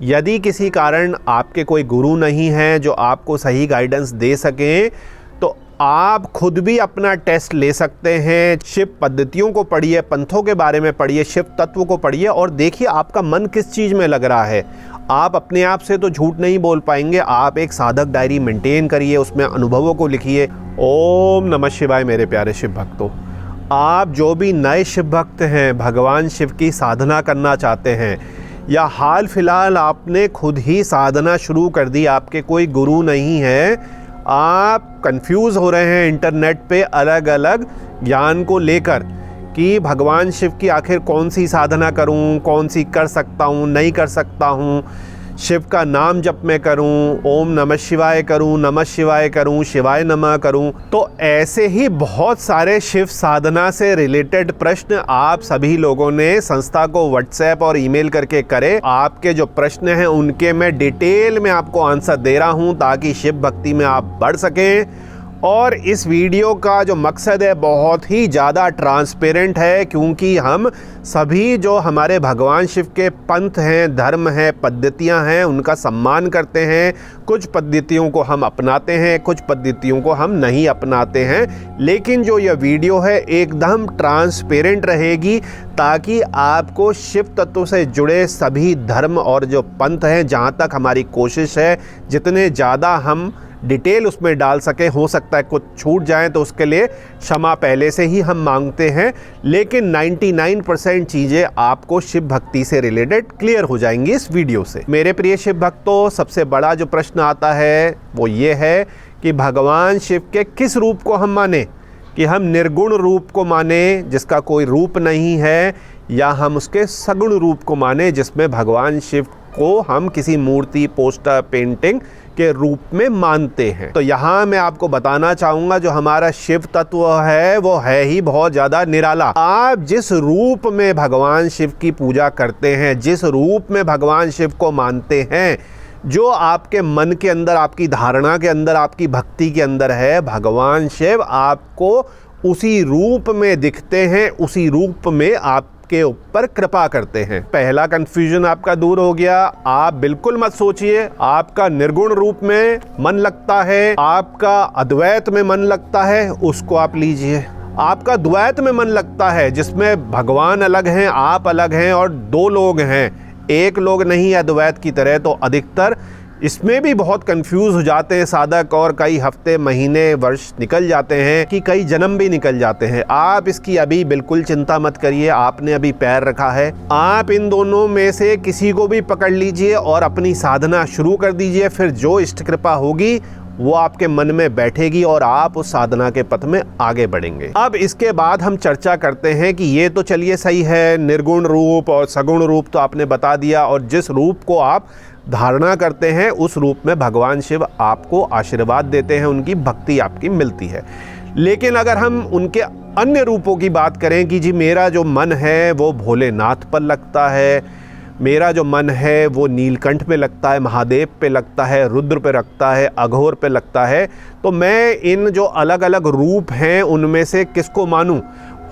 यदि किसी कारण आपके कोई गुरु नहीं है जो आपको सही गाइडेंस दे सकें, तो आप खुद भी अपना टेस्ट ले सकते हैं। शिव पद्धतियों को पढ़िए, पंथों के बारे में पढ़िए, शिव तत्व को पढ़िए और देखिए आपका मन किस चीज़ में लग रहा है। आप अपने आप से तो झूठ नहीं बोल पाएंगे। आप एक साधक डायरी मेंटेन करिए, उसमें अनुभवों को लिखिए। ओम नमः शिवाय मेरे प्यारे शिव भक्तों। आप जो भी नए शिव भक्त हैं, भगवान शिव की साधना करना चाहते हैं, या हाल फिलहाल आपने खुद ही साधना शुरू कर दी, आपके कोई गुरु नहीं है, आप कंफ्यूज हो रहे हैं इंटरनेट पे अलग अलग ज्ञान को लेकर कि भगवान शिव की आखिर कौन सी साधना करूं, कौन सी कर सकता हूं, नहीं कर सकता हूं, शिव का नाम जप मैं करूं, ओम नमः शिवाय करूं, नमः शिवाय करूं, शिवाय नमः करूं। तो ऐसे ही बहुत सारे शिव साधना से रिलेटेड प्रश्न आप सभी लोगों ने संस्था को व्हाट्सएप और ईमेल करके करे। आपके जो प्रश्न हैं उनके मैं डिटेल में आपको आंसर दे रहा हूं ताकि शिव भक्ति में आप बढ़ सकें। और इस वीडियो का जो मकसद है बहुत ही ज़्यादा ट्रांसपेरेंट है, क्योंकि हम सभी जो हमारे भगवान शिव के पंथ हैं, धर्म हैं, पद्धतियां हैं, उनका सम्मान करते हैं। कुछ पद्धतियों को हम अपनाते हैं, कुछ पद्धतियों को हम नहीं अपनाते हैं, लेकिन जो यह वीडियो है एकदम ट्रांसपेरेंट रहेगी ताकि आपको शिव तत्व से जुड़े सभी धर्म और जो पंथ हैं, जहाँ तक हमारी कोशिश है जितने ज़्यादा हम डिटेल उसमें डाल सकें। हो सकता है कुछ छूट जाए तो उसके लिए क्षमा पहले से ही हम मांगते हैं, लेकिन 99% चीज़ें आपको शिव भक्ति से रिलेटेड क्लियर हो जाएंगी इस वीडियो से। मेरे प्रिय शिव भक्तों, सबसे बड़ा जो प्रश्न आता है वो ये है कि भगवान शिव के किस रूप को हम माने, कि हम निर्गुण रूप को माने जिसका कोई रूप नहीं है, या हम उसके सगुण रूप को माने जिसमें भगवान शिव को हम किसी मूर्ति, पोस्टर, पेंटिंग के रूप में मानते हैं। तो यहाँ मैं आपको बताना चाहूँगा जो हमारा शिव तत्व है वो है ही बहुत ज़्यादा निराला। आप जिस रूप में भगवान शिव की पूजा करते हैं, जिस रूप में भगवान शिव को मानते हैं, जो आपके मन के अंदर, आपकी धारणा के अंदर, आपकी भक्ति के अंदर है, भगवान शिव आपको उसी रूप में दिखते हैं, उसी रूप में आप के ऊपर कृपा करते हैं। पहला कंफ्यूजन आपका दूर हो गया। आप बिल्कुल मत सोचिए आपका निर्गुण रूप में मन लगता है, आपका अद्वैत में मन लगता है, उसको आप लीजिए। आपका द्वैत में मन लगता है जिसमें भगवान अलग हैं, आप अलग हैं और दो लोग हैं, एक लोग नहीं अद्वैत की तरह, तो अधिकतर इसमें भी बहुत कंफ्यूज हो जाते हैं साधक और कई हफ्ते, महीने, वर्ष निकल जाते हैं कि कई जन्म भी निकल जाते हैं। आप इसकी अभी बिल्कुल चिंता मत करिए। आपने अभी पैर रखा है, आप इन दोनों में से किसी को भी पकड़ लीजिए और अपनी साधना शुरू कर दीजिए। फिर जो इष्ट कृपा होगी वो आपके मन में बैठेगी और आप उस साधना के पथ में आगे बढ़ेंगे। अब इसके बाद हम चर्चा करते हैं कि ये तो चलिए सही है, निर्गुण रूप और सगुण रूप तो आपने बता दिया, और जिस रूप को आप धारणा करते हैं उस रूप में भगवान शिव आपको आशीर्वाद देते हैं, उनकी भक्ति आपकी मिलती है। लेकिन अगर हम उनके अन्य रूपों की बात करें कि जी मेरा जो मन है वो भोलेनाथ पर लगता है, मेरा जो मन है वो नीलकंठ पे लगता है, महादेव पे लगता है, रुद्र पे लगता है, अघोर पे लगता है, तो मैं इन जो अलग अलग रूप हैं उनमें से किसको मानूं?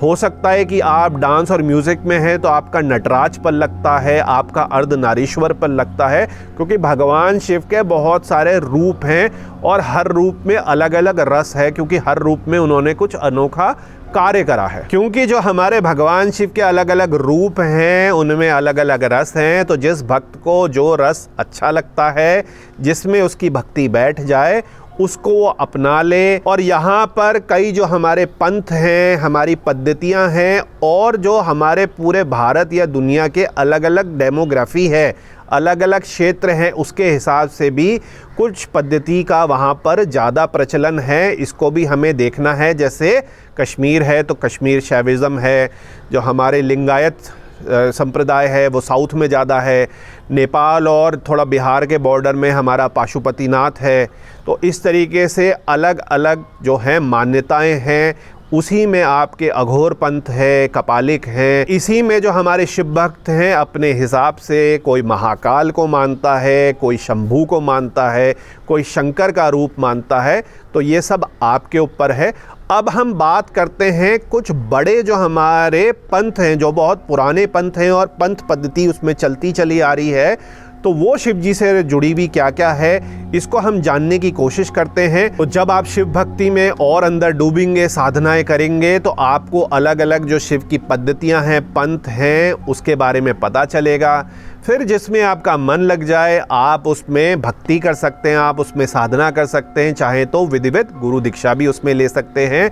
हो सकता है कि आप डांस और म्यूज़िक में हैं तो आपका नटराज पर लगता है, आपका अर्धनारीश्वर पर लगता है, क्योंकि भगवान शिव के बहुत सारे रूप हैं और हर रूप में अलग अलग रस है, क्योंकि हर रूप में उन्होंने कुछ अनोखा कार्य करा है। क्योंकि जो हमारे भगवान शिव के अलग अलग रूप हैं उनमें अलग अलग रस हैं, तो जिस भक्त को जो रस अच्छा लगता है, जिसमें उसकी भक्ति बैठ जाए, उसको वो अपना ले। और यहाँ पर कई जो हमारे पंथ हैं, हमारी पद्धतियाँ हैं, और जो हमारे पूरे भारत या दुनिया के अलग अलग डेमोग्राफी है, अलग अलग क्षेत्र हैं, उसके हिसाब से भी कुछ पद्धति का वहाँ पर ज़्यादा प्रचलन है। इसको भी हमें देखना है। जैसे कश्मीर है तो कश्मीर शैविज़म है, जो हमारे लिंगायत संप्रदाय है वो साउथ में ज़्यादा है, नेपाल और थोड़ा बिहार के बॉर्डर में हमारा पाशुपतिनाथ है। तो इस तरीके से अलग अलग जो हैं मान्यताएं हैं। उसी में आपके अघोर पंथ है, कपालिक है, इसी में जो हमारे शिव भक्त हैं अपने हिसाब से कोई महाकाल को मानता है, कोई शंभू को मानता है, कोई शंकर का रूप मानता है। तो ये सब आपके ऊपर है। अब हम बात करते हैं कुछ बड़े जो हमारे पंथ हैं, जो बहुत पुराने पंथ हैं और पंथ पद्धति उसमें चलती चली आ रही है, तो वो शिव जी से जुड़ी हुई क्या क्या है इसको हम जानने की कोशिश करते हैं। तो जब आप शिव भक्ति में और अंदर डूबेंगे, साधनाएं करेंगे, तो आपको अलग अलग जो शिव की पद्धतियां हैं, पंथ हैं, उसके बारे में पता चलेगा। फिर जिसमें आपका मन लग जाए आप उसमें भक्ति कर सकते हैं, आप उसमें साधना कर सकते हैं, चाहे तो विधिवत गुरु दीक्षा भी उसमें ले सकते हैं।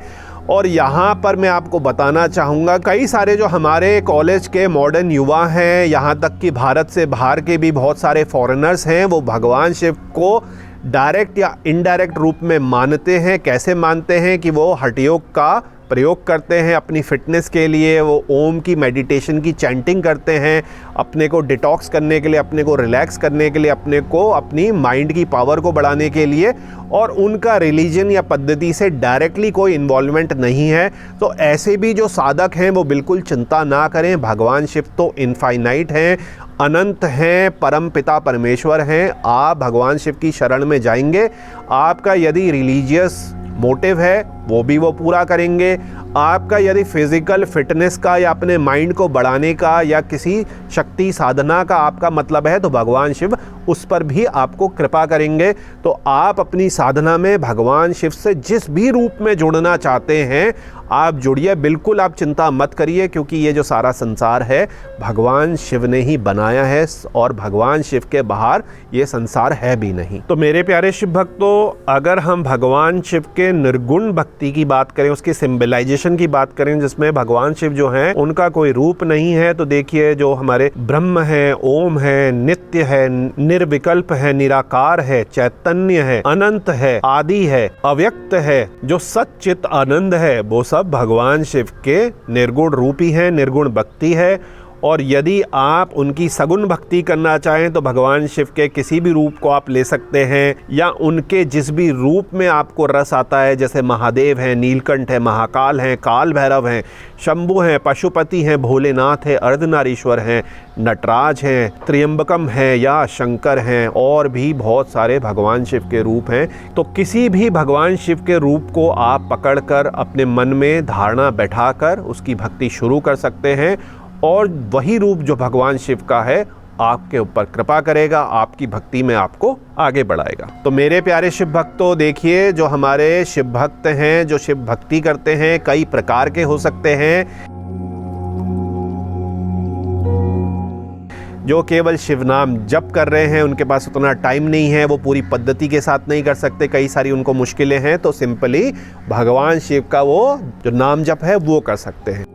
और यहाँ पर मैं आपको बताना चाहूँगा, कई सारे जो हमारे कॉलेज के मॉडर्न युवा हैं, यहाँ तक कि भारत से बाहर के भी बहुत सारे फॉरेनर्स हैं, वो भगवान शिव को डायरेक्ट या इनडायरेक्ट रूप में मानते हैं। कैसे मानते हैं कि वो हठ योग का प्रयोग करते हैं अपनी फिटनेस के लिए, वो ओम की मेडिटेशन की चैंटिंग करते हैं अपने को डिटॉक्स करने के लिए, अपने को रिलैक्स करने के लिए, अपने को अपनी माइंड की पावर को बढ़ाने के लिए, और उनका रिलीजन या पद्धति से डायरेक्टली कोई इन्वॉल्वमेंट नहीं है। तो ऐसे भी जो साधक हैं वो बिल्कुल चिंता ना करें। भगवान शिव तो इनफाइनाइट हैं, अनंत हैं, परम पिता परमेश्वर हैं। आप भगवान शिव की शरण में जाएंगे, आपका यदि रिलीजियस मोटिव है वो भी वो पूरा करेंगे। आपका यदि फिजिकल फिटनेस का या अपने माइंड को बढ़ाने का या किसी शक्ति साधना का आपका मतलब है, तो भगवान शिव उस पर भी आपको कृपा करेंगे। तो आप अपनी साधना में भगवान शिव से जिस भी रूप में जुड़ना चाहते हैं आप जुड़िए, बिल्कुल आप चिंता मत करिए, क्योंकि ये जो सारा संसार है भगवान शिव ने ही बनाया है और भगवान शिव के बाहर ये संसार है भी नहीं। तो मेरे प्यारे शिव भक्तों, अगर हम भगवान शिव के निर्गुण भक्ति की बात करें, उसकी सिंबलाइजेशन की बात करें, जिसमें भगवान शिव जो हैं उनका कोई रूप नहीं है, तो देखिए जो हमारे ब्रह्म है, ओम है, नित्य है, निर्विकल्प है, निराकार है, चैतन्य है, अनंत है, आदि है, अव्यक्त है, जो सच्चित आनंद है, वो सब भगवान शिव के निर्गुण रूप ही है, निर्गुण भक्ति है। और यदि आप उनकी सगुण भक्ति करना चाहें तो भगवान शिव के किसी भी रूप को आप ले सकते हैं, या उनके जिस भी रूप में आपको रस आता है, जैसे महादेव हैं, नीलकंठ है, महाकाल हैं, काल भैरव हैं, शंभु हैं, पशुपति हैं, भोलेनाथ है, अर्धनारीश्वर हैं, नटराज हैं, त्र्यंबकम हैं या शंकर हैं, और भी बहुत सारे भगवान शिव के रूप हैं। तो किसी भी भगवान शिव के रूप को आप पकड़कर अपने मन में धारणा बैठाकर उसकी भक्ति शुरू कर सकते हैं, और वही रूप जो भगवान शिव का है आपके ऊपर कृपा करेगा, आपकी भक्ति में आपको आगे बढ़ाएगा। तो मेरे प्यारे शिव भक्तों, देखिए जो हमारे शिव भक्त हैं, जो शिव भक्ति करते हैं, कई प्रकार के हो सकते हैं। जो केवल शिव नाम जप कर रहे हैं, उनके पास उतना टाइम नहीं है, वो पूरी पद्धति के साथ नहीं कर सकते, कई सारी उनको मुश्किलें हैं, तो सिंपली भगवान शिव का वो जो नाम जप है वो कर सकते हैं।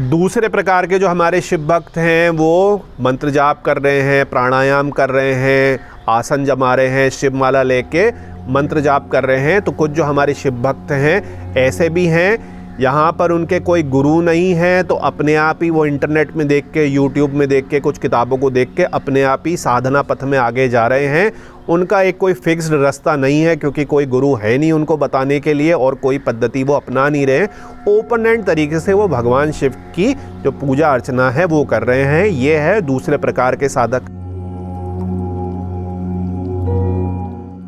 दूसरे प्रकार के जो हमारे शिव भक्त हैं वो मंत्र जाप कर रहे हैं, प्राणायाम कर रहे हैं, आसन जमा रहे हैं, शिव माला लेके मंत्र जाप कर रहे हैं। तो कुछ जो हमारे शिव भक्त हैं ऐसे भी हैं, यहाँ पर उनके कोई गुरु नहीं है, तो अपने आप ही वो इंटरनेट में देख के, यूट्यूब में देख के, कुछ किताबों को देख के अपने आप ही साधना पथ में आगे जा रहे हैं। उनका एक कोई फिक्स्ड रास्ता नहीं है, क्योंकि कोई गुरु है नहीं उनको बताने के लिए, और कोई पद्धति वो अपना नहीं रहे। ओपन एंड तरीके से वो भगवान शिव की जो पूजा अर्चना है वो कर रहे हैं। ये है दूसरे प्रकार के साधक।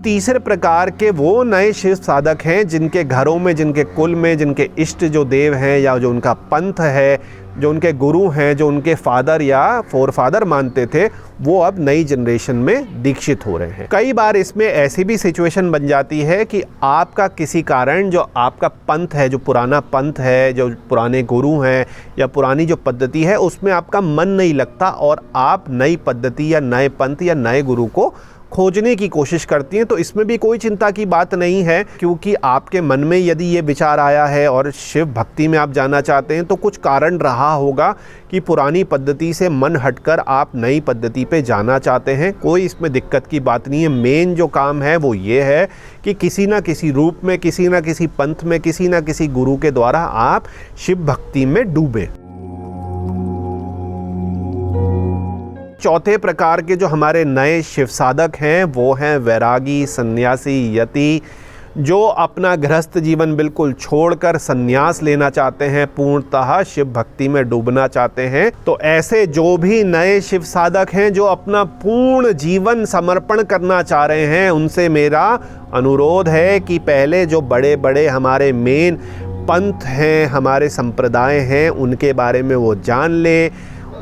तीसरे प्रकार के वो नए शिव साधक हैं जिनके घरों में, जिनके कुल में, जिनके इष्ट जो देव हैं या जो उनका पंथ है, जो उनके गुरु हैं, जो उनके फादर या फोरफादर मानते थे, वो अब नई जनरेशन में दीक्षित हो रहे हैं। कई बार इसमें ऐसी भी सिचुएशन बन जाती है कि आपका किसी कारण जो आपका पंथ है, जो पुराना पंथ है, जो पुराने गुरु हैं या पुरानी जो पद्धति है, उसमें आपका मन नहीं लगता और आप नई पद्धति या नए पंथ या नए गुरु को खोजने की कोशिश करती हैं। तो इसमें भी कोई चिंता की बात नहीं है, क्योंकि आपके मन में यदि ये विचार आया है और शिव भक्ति में आप जाना चाहते हैं, तो कुछ कारण रहा होगा कि पुरानी पद्धति से मन हटकर आप नई पद्धति पे जाना चाहते हैं। कोई इसमें दिक्कत की बात नहीं है। मेन जो काम है वो ये है कि किसी ना किसी रूप में, किसी ना किसी पंथ में, किसी ना किसी गुरु के द्वारा आप शिव भक्ति में डूबे। चौथे प्रकार के जो हमारे नए शिव साधक हैं वो हैं वैरागी, सन्यासी, यति, जो अपना गृहस्थ जीवन बिल्कुल छोड़कर सन्यास लेना चाहते हैं, पूर्णतः शिव भक्ति में डूबना चाहते हैं। तो ऐसे जो भी नए शिव साधक हैं जो अपना पूर्ण जीवन समर्पण करना चाह रहे हैं, उनसे मेरा अनुरोध है कि पहले जो बड़े बड़े हमारे मेन पंथ हैं, हमारे संप्रदाय हैं, उनके बारे में वो जान लें,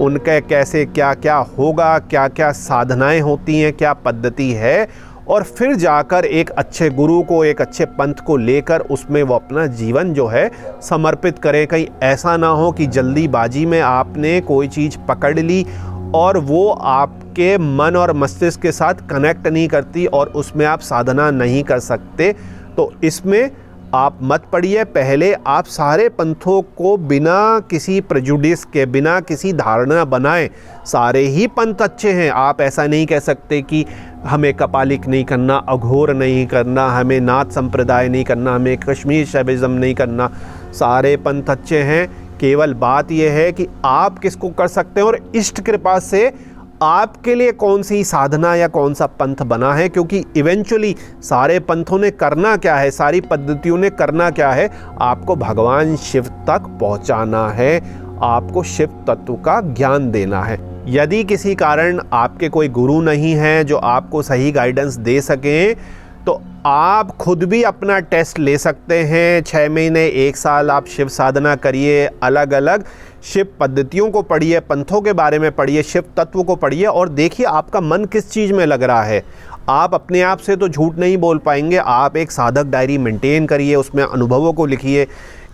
उनके कैसे क्या क्या होगा, क्या क्या साधनाएं होती हैं, क्या पद्धति है, और फिर जाकर एक अच्छे गुरु को, एक अच्छे पंथ को लेकर उसमें वो अपना जीवन जो है समर्पित करें। कहीं ऐसा ना हो कि जल्दीबाजी में आपने कोई चीज़ पकड़ ली और वो आपके मन और मस्तिष्क के साथ कनेक्ट नहीं करती और उसमें आप साधना नहीं कर सकते। तो इसमें आप मत पढ़िए। पहले आप सारे पंथों को बिना किसी प्रेजुडिस के, बिना किसी धारणा बनाए, सारे ही पंथ अच्छे हैं। आप ऐसा नहीं कह सकते कि हमें कपालिक नहीं करना, अघोर नहीं करना, हमें नाथ संप्रदाय नहीं करना, हमें कश्मीर शैविज़म नहीं करना। सारे पंथ अच्छे हैं। केवल बात यह है कि आप किसको कर सकते हैं और इष्ट कृपा से आपके लिए कौन सी साधना या कौन सा पंथ बना है। क्योंकि इवेंचुअली सारे पंथों ने करना क्या है, सारी पद्धतियों ने करना क्या है, आपको भगवान शिव तक पहुंचाना है, आपको शिव तत्व का ज्ञान देना है। यदि किसी कारण आपके कोई गुरु नहीं है जो आपको सही गाइडेंस दे सकें, तो आप खुद भी अपना टेस्ट ले सकते हैं। 6 महीने, 1 साल आप शिव साधना करिए, अलग अलग शिव पद्धतियों को पढ़िए, पंथों के बारे में पढ़िए, शिव तत्व को पढ़िए और देखिए आपका मन किस चीज़ में लग रहा है। आप अपने आप से तो झूठ नहीं बोल पाएंगे। आप एक साधक डायरी मेंटेन करिए, उसमें अनुभवों को लिखिए,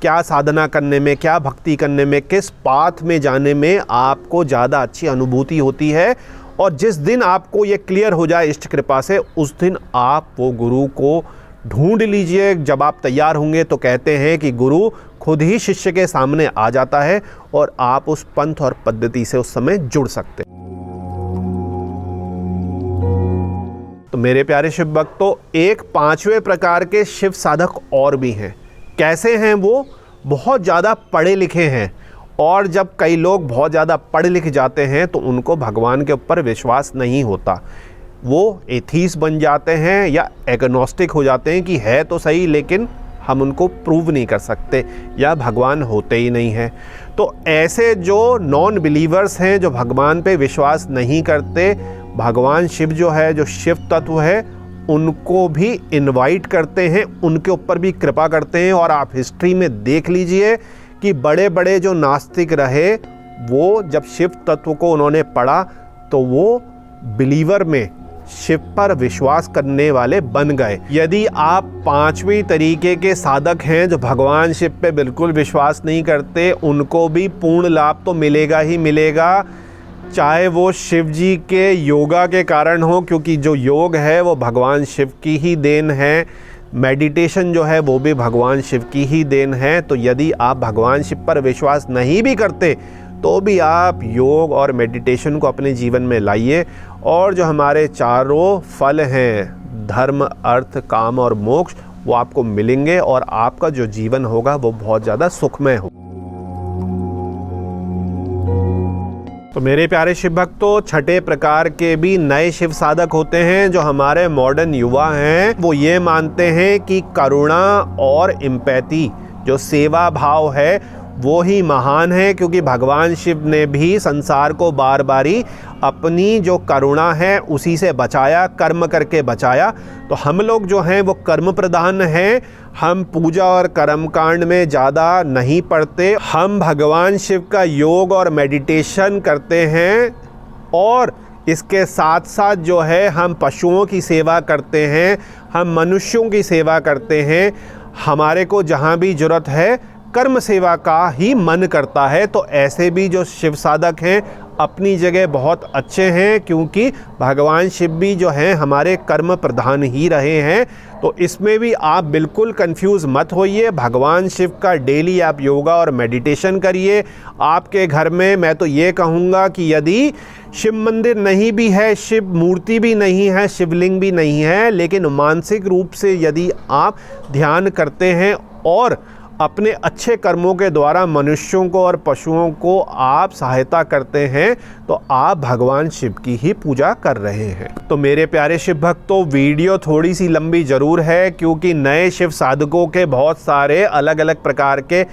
क्या साधना करने में, क्या भक्ति करने में, किस पाथ में जाने में आपको ज़्यादा अच्छी अनुभूति होती है। और जिस दिन आपको ये क्लियर हो जाए इष्ट कृपा से, उस दिन आप वो गुरु को ढूंढ लीजिए। जब आप तैयार होंगे तो कहते हैं कि गुरु खुद ही शिष्य के सामने आ जाता है और आप उस पंथ और पद्धति से उस समय जुड़ सकते हैं। तो मेरे प्यारे शिव भक्तों, एक 5वें प्रकार के शिव साधक और भी हैं। कैसे हैं वो? बहुत ज़्यादा पढ़े लिखे हैं। और जब कई लोग बहुत ज़्यादा पढ़ लिख जाते हैं तो उनको भगवान के ऊपर विश्वास नहीं होता। वो एथीस्ट बन जाते हैं या एग्नोस्टिक हो जाते हैं कि है तो सही लेकिन हम उनको प्रूव नहीं कर सकते, या भगवान होते ही नहीं हैं। तो ऐसे जो नॉन बिलीवर्स हैं, जो भगवान पे विश्वास नहीं करते, भगवान शिव जो है, जो शिव तत्व है, उनको भी इनवाइट करते हैं, उनके ऊपर भी कृपा करते हैं। और आप हिस्ट्री में देख लीजिए कि बड़े बड़े जो नास्तिक रहे, वो जब शिव तत्व को उन्होंने पढ़ा तो वो बिलीवर में, शिव पर विश्वास करने वाले बन गए। यदि आप 5वीं तरीके के साधक हैं जो भगवान शिव पे बिल्कुल विश्वास नहीं करते, उनको भी पूर्ण लाभ तो मिलेगा ही मिलेगा, चाहे वो शिव जी के योगा के कारण हो, क्योंकि जो योग है वो भगवान शिव की ही देन है। मेडिटेशन जो है वो भी भगवान शिव की ही देन है। तो यदि आप भगवान शिव पर विश्वास नहीं भी करते तो भी आप योग और मेडिटेशन को अपने जीवन में लाइए, और जो हमारे चारों फल हैं, धर्म, अर्थ, काम और मोक्ष, वो आपको मिलेंगे और आपका जो जीवन होगा वो बहुत ज़्यादा सुखमय हो। तो मेरे प्यारे शिव भक्तों, 6ठे प्रकार के भी नए शिव साधक होते हैं। जो हमारे मॉडर्न युवा हैं वो ये मानते हैं कि करुणा और एम्पैथी, जो सेवा भाव है, वो ही महान है। क्योंकि भगवान शिव ने भी संसार को बार बारी अपनी जो करुणा है उसी से बचाया, कर्म करके बचाया। तो हम लोग जो हैं वो कर्म प्रधान हैं। हम पूजा और कर्म कांड में ज़्यादा नहीं पढ़ते। हम भगवान शिव का योग और मेडिटेशन करते हैं, और इसके साथ साथ जो है हम पशुओं की सेवा करते हैं, हम मनुष्यों की सेवा करते हैं। हमारे को जहाँ भी ज़रूरत है कर्म सेवा का ही मन करता है। तो ऐसे भी जो शिव साधक हैं अपनी जगह बहुत अच्छे हैं, क्योंकि भगवान शिव भी जो हैं हमारे कर्म प्रधान ही रहे हैं। तो इसमें भी आप बिल्कुल कंफ्यूज मत होइए। भगवान शिव का डेली आप योगा और मेडिटेशन करिए। आपके घर में मैं तो ये कहूँगा कि यदि शिव मंदिर नहीं भी है, शिव मूर्ति भी नहीं है, शिवलिंग भी नहीं है, लेकिन मानसिक रूप से यदि आप ध्यान करते हैं और अपने अच्छे कर्मों के द्वारा मनुष्यों को और पशुओं को आप सहायता करते हैं, तो आप भगवान शिव की ही पूजा कर रहे हैं। तो मेरे प्यारे शिव भक्तों, वीडियो थोड़ी सी लंबी ज़रूर है, क्योंकि नए शिव साधकों के बहुत सारे अलग अलग प्रकार के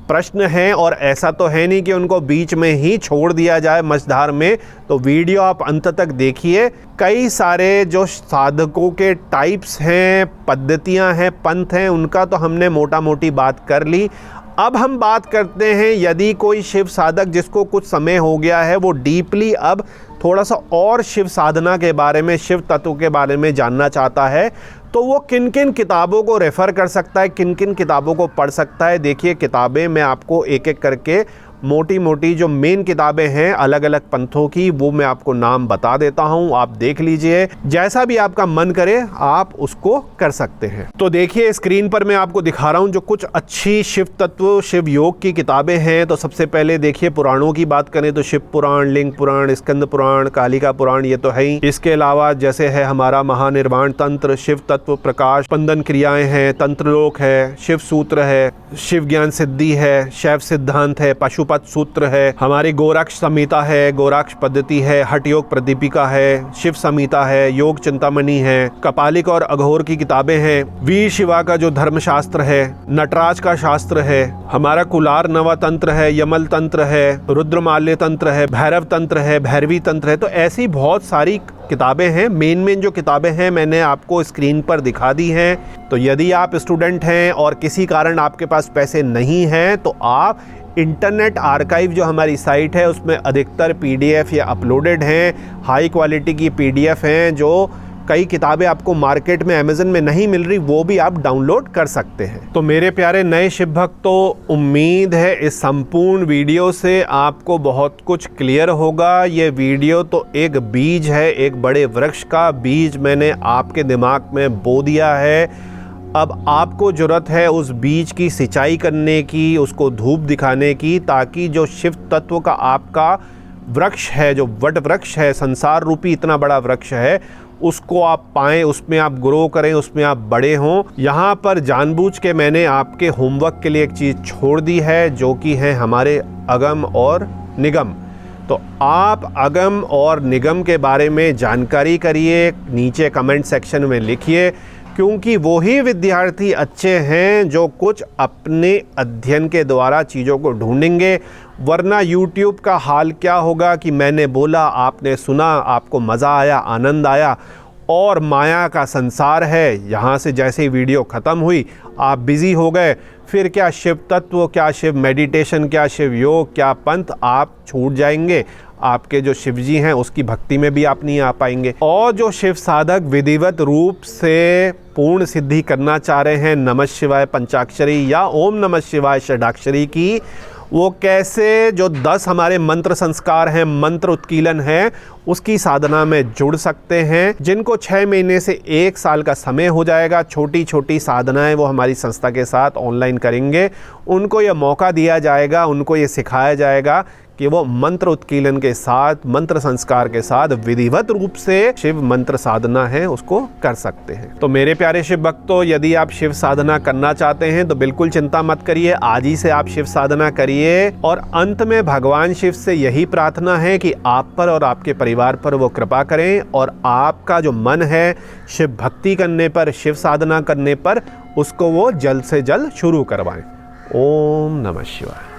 प्रश्न हैं, और ऐसा तो है नहीं कि उनको बीच में ही छोड़ दिया जाए मझधार में। तो वीडियो आप अंत तक देखिए। कई सारे जो साधकों के टाइप्स हैं, पद्धतियां हैं, पंथ हैं, उनका तो हमने मोटा मोटी बात कर ली। अब हम बात करते हैं, यदि कोई शिव साधक जिसको कुछ समय हो गया है, वो डीपली अब थोड़ा सा और शिव साधना के बारे में, शिव तत्व के बारे में जानना चाहता है, तो वो किन किन किताबों को रेफ़र कर सकता है, किन किन किताबों को पढ़ सकता है। देखिए किताबें मैं आपको एक एक करके मोटी मोटी जो मेन किताबें हैं अलग अलग पंथों की, वो मैं आपको नाम बता देता हूं, आप देख लीजिए, जैसा भी आपका मन करे आप उसको कर सकते हैं। तो देखिए स्क्रीन पर मैं आपको दिखा रहा हूं जो कुछ अच्छी शिव तत्व, शिव योग की किताबें हैं। तो सबसे पहले देखिए पुराणों की बात करें तो शिव पुराण, लिंग पुराण, स्कंद पुराण, कालिका पुराण, ये तो है ही। इसके अलावा जैसे है हमारा महानिर्वाण तंत्र, शिव तत्व प्रकाश, स्पंदन क्रियाएं हैं, तंत्रलोक है, शिव सूत्र है, शिव ज्ञान सिद्धि है, शैव सिद्धांत है, पशुपत सूत्र है, हमारी गोरक्ष संहिता है, गोरक्ष पद्धति है, हठ योग प्रदीपिका है, शिव संहिता है, योग चिंतामणि है, कपालिक और अघोर की किताबें हैं, वीर शिवा का जो धर्मशास्त्र है, नटराज का शास्त्र है, हमारा कुलार नवा तंत्र है, यमल तंत्र है, रुद्रमाल्य तंत्र है, भैरव तंत्र है, भैरवी तंत्र है। तो ऐसी बहुत सारी किताबें हैं। मेन जो किताबें हैं मैंने आपको स्क्रीन पर दिखा दी हैं। तो यदि आप स्टूडेंट हैं और किसी कारण आपके पास पैसे नहीं हैं तो आप इंटरनेट आर्काइव जो हमारी साइट है उसमें अधिकतर पीडीएफ या अपलोडेड हैं, हाई क्वालिटी की पीडीएफ हैं। जो कई किताबें आपको मार्केट में अमेज़न में नहीं मिल रही वो भी आप डाउनलोड कर सकते हैं। तो मेरे प्यारे नए शिव भक्तों, उम्मीद है इस संपूर्ण वीडियो से आपको बहुत कुछ क्लियर होगा। ये वीडियो तो एक बीज है, एक बड़े वृक्ष का बीज मैंने आपके दिमाग में बो दिया है। अब आपको ज़रूरत है उस बीज की सिंचाई करने की, उसको धूप दिखाने की, ताकि जो शिव तत्व का आपका वृक्ष है, जो वट वृक्ष है, संसार रूपी इतना बड़ा वृक्ष है, उसको आप पाएं, उसमें आप ग्रो करें, उसमें आप बड़े हों। यहाँ पर जानबूझ के मैंने आपके होमवर्क के लिए एक चीज़ छोड़ दी है जो कि है हमारे अगम और निगम। तो आप अगम और निगम के बारे में जानकारी करिए, नीचे कमेंट सेक्शन में लिखिए, क्योंकि वही विद्यार्थी अच्छे हैं जो कुछ अपने अध्ययन के द्वारा चीज़ों को ढूंढेंगे। वरना YouTube का हाल क्या होगा कि मैंने बोला, आपने सुना, आपको मज़ा आया, आनंद आया और माया का संसार है, यहाँ से जैसे ही वीडियो ख़त्म हुई आप बिज़ी हो गए, फिर क्या शिव तत्व, क्या शिव मेडिटेशन, क्या शिव योग, क्या पंथ, आप छूट जाएंगे। आपके जो शिव जी हैं उसकी भक्ति में भी आप नहीं आ पाएंगे। और जो शिव साधक विधिवत रूप से पूर्ण सिद्धि करना चाह रहे हैं नमः शिवाय पंचाक्षरी या ओम नमः शिवाय षडाक्षरी की, वो कैसे जो 10 हमारे मंत्र संस्कार हैं, मंत्र उत्कीलन है, उसकी साधना में जुड़ सकते हैं। जिनको 6 महीने से 1 साल का समय हो जाएगा, छोटी छोटी साधनाएं वो हमारी संस्था के साथ ऑनलाइन करेंगे, उनको ये मौका दिया जाएगा, उनको ये सिखाया जाएगा कि वो मंत्र उत्कीलन के साथ, मंत्र संस्कार के साथ विधिवत रूप से शिव मंत्र साधना है उसको कर सकते हैं। तो मेरे प्यारे शिव भक्तों, यदि आप शिव साधना करना चाहते हैं तो बिल्कुल चिंता मत करिए, आज ही से आप शिव साधना करिए। और अंत में भगवान शिव से यही प्रार्थना है कि आप पर और आपके परिवार पर वो कृपा करें और आपका जो मन है शिव भक्ति करने पर, शिव साधना करने पर, उसको वो जल्द से जल्द शुरू करवाएं। ओम नमः शिवाय।